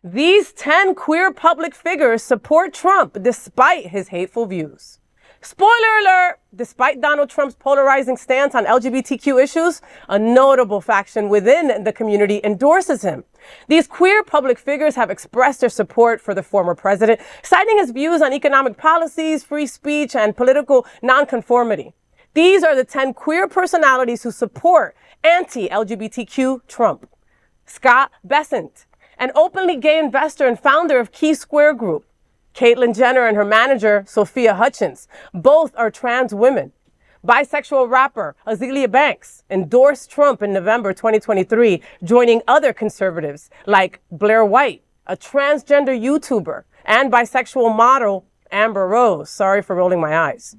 These 10 queer public figures support Trump despite his hateful views. Spoiler alert, despite Donald Trump's polarizing stance on LGBTQ issues, a notable faction within the community endorses him. These queer public figures have expressed their support for the former president, citing his views on economic policies, free speech, and political nonconformity. These are the 10 queer personalities who support anti-LGBTQ Trump. Scott Bessent, an openly gay investor and founder of Key Square Group. Caitlyn Jenner and her manager, Sophia Hutchins, both are trans women. Bisexual rapper Azealia Banks endorsed Trump in November 2023, joining other conservatives like Blaire White, a transgender YouTuber, and bisexual model Amber Rose. Sorry for rolling my eyes.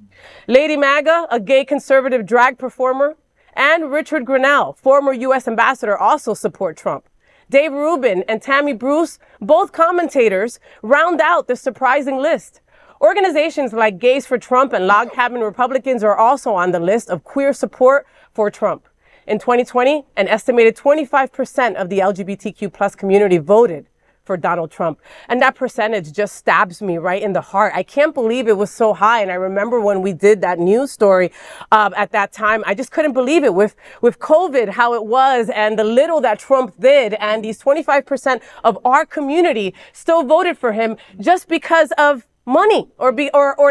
Lady MAGA, a gay conservative drag performer, and Richard Grenell, former U.S. ambassador, also support Trump. Rubin and Tammy Bruce, both commentators, round out the surprising list. Organizations like Gays for Trump and Log Cabin Republicans are also on the list of queer support for Trump. In 2020, an estimated 25% of the LGBTQ plus community voted for Donald Trump. And that percentage just stabs me right in the heart. I can't believe it was so high. And I remember when we did that news story at that time, I just couldn't believe it with COVID, how it was and the little that Trump did. And these 25% of our community still voted for him just because of money or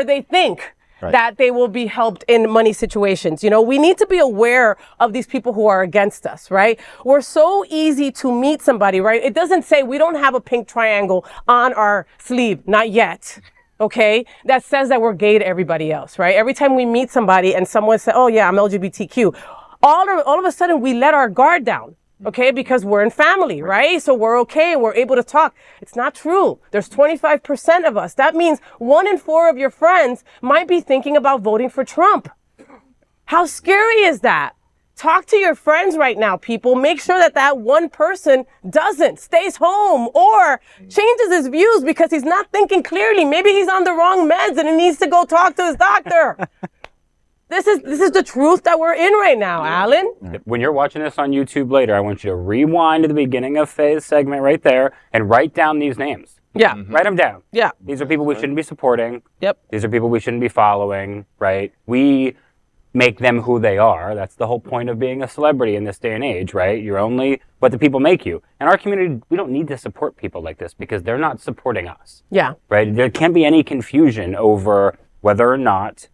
they think that they will be helped in money situations. You know, we need to be aware of these people who are against us, right? We're so easy to meet somebody, right? It doesn't say we don't have a pink triangle on our sleeve, not yet. Okay, that says that we're gay to everybody else, right? Every time we meet somebody and someone says, "Oh yeah, I'm LGBTQ," all of a sudden we let our guard down. Okay, because we're in family, right? So we're okay, we're able to talk. It's not true. There's 25% of us. That means 1 in 4 of your friends might be thinking about voting for Trump. How scary is that? Talk to your friends right now, people. Make sure that one person stays home or changes his views because he's not thinking clearly. Maybe he's on the wrong meds and he needs to go talk to his doctor. This is the truth that we're in right now, Alan. When you're watching this on YouTube later, I want you to rewind to the beginning of Faye's segment right there and write down these names. Yeah. Write them down. Yeah. These are people we shouldn't be supporting. Yep. These are people we shouldn't be following, right? We make them who they are. That's the whole point of being a celebrity in this day and age, right? You're only what the people make you. In our community, we don't need to support people like this because they're not supporting us. Yeah. Right? There can't be any confusion over whether or not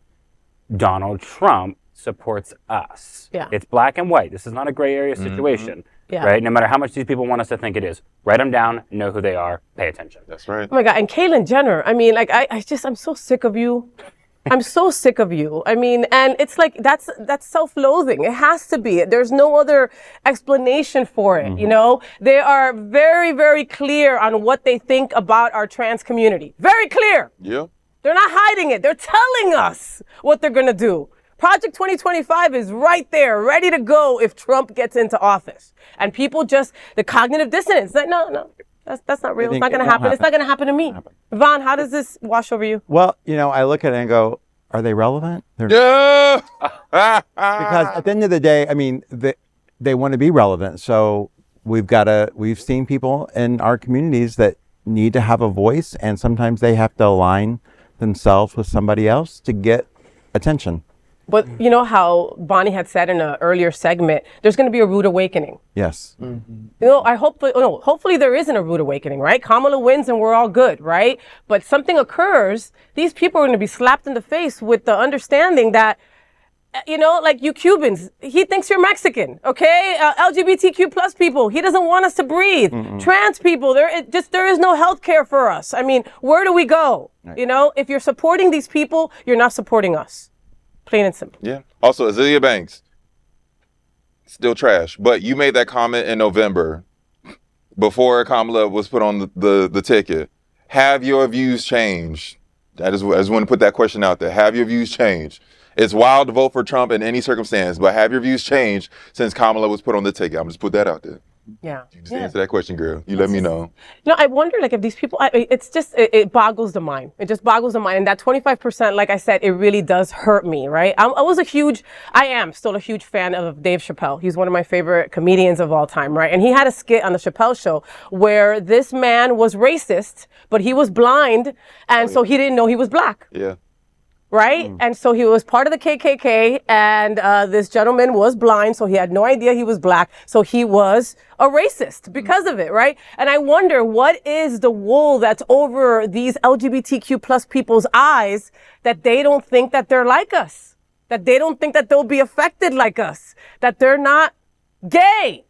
Donald Trump supports us. Yeah. It's black and white. This is not a gray area situation. Yeah. Right? No matter how much these people want us to think it is. Write them down, know who they are, pay attention. That's right. Oh my God. And Caitlyn Jenner, I mean, like, I'm so sick of you. I'm so sick of you. I mean, and it's like, that's self-loathing. It has to be. There's no other explanation for it, you know? They are very, very clear on what they think about our trans community. Very clear. Yeah. They're not hiding it. They're telling us what they're going to do. Project 2025 is right there, ready to go if Trump gets into office. And people the cognitive dissonance, like, no, that's not real. It's not going to happen. It's not going to happen to me. Vaughn, how does this wash over you? Well, you know, I look at it and go, are they relevant? Yeah. Because at the end of the day, I mean, they want to be relevant. So we've seen people in our communities that need to have a voice, and sometimes they have to align themselves with somebody else to get attention. But you know how Bonnie had said in an earlier segment, there's going to be a rude awakening. Yes. You know, hopefully there isn't a rude awakening, right? Kamala wins and we're all good, right? But something occurs, these people are going to be slapped in the face with the understanding that, you know, like you Cubans, he thinks you're Mexican, okay? LGBTQ plus people, he doesn't want us to breathe. Trans people, there is no health care for us. I mean, where do we go? Right. You know, if you're supporting these people, you're not supporting us. Plain and simple. Yeah. Also, Azealia Banks, still trash. But you made that comment in November before Kamala was put on the ticket. Have your views changed? I just want to put that question out there. Have your views changed? It's wild to vote for Trump in any circumstance, but have your views changed since Kamala was put on the ticket? I'm just put that out there. Yeah. You just answer that question, girl. You let me know. I wonder, like, if these people, it's just, it boggles the mind. It just boggles the mind. And that 25%, like I said, it really does hurt me, right? I am still a huge fan of Dave Chappelle. He's one of my favorite comedians of all time, right? And he had a skit on the Chappelle Show where this man was racist, but he was blind, and so he didn't know he was black. Yeah. Right? And so he was part of the KKK, and this gentleman was blind, so he had no idea he was black. So he was a racist because of it, right? And I wonder, what is the wool that's over these LGBTQ plus people's eyes that they don't think that they're like us, that they don't think that they'll be affected like us, that they're not gay,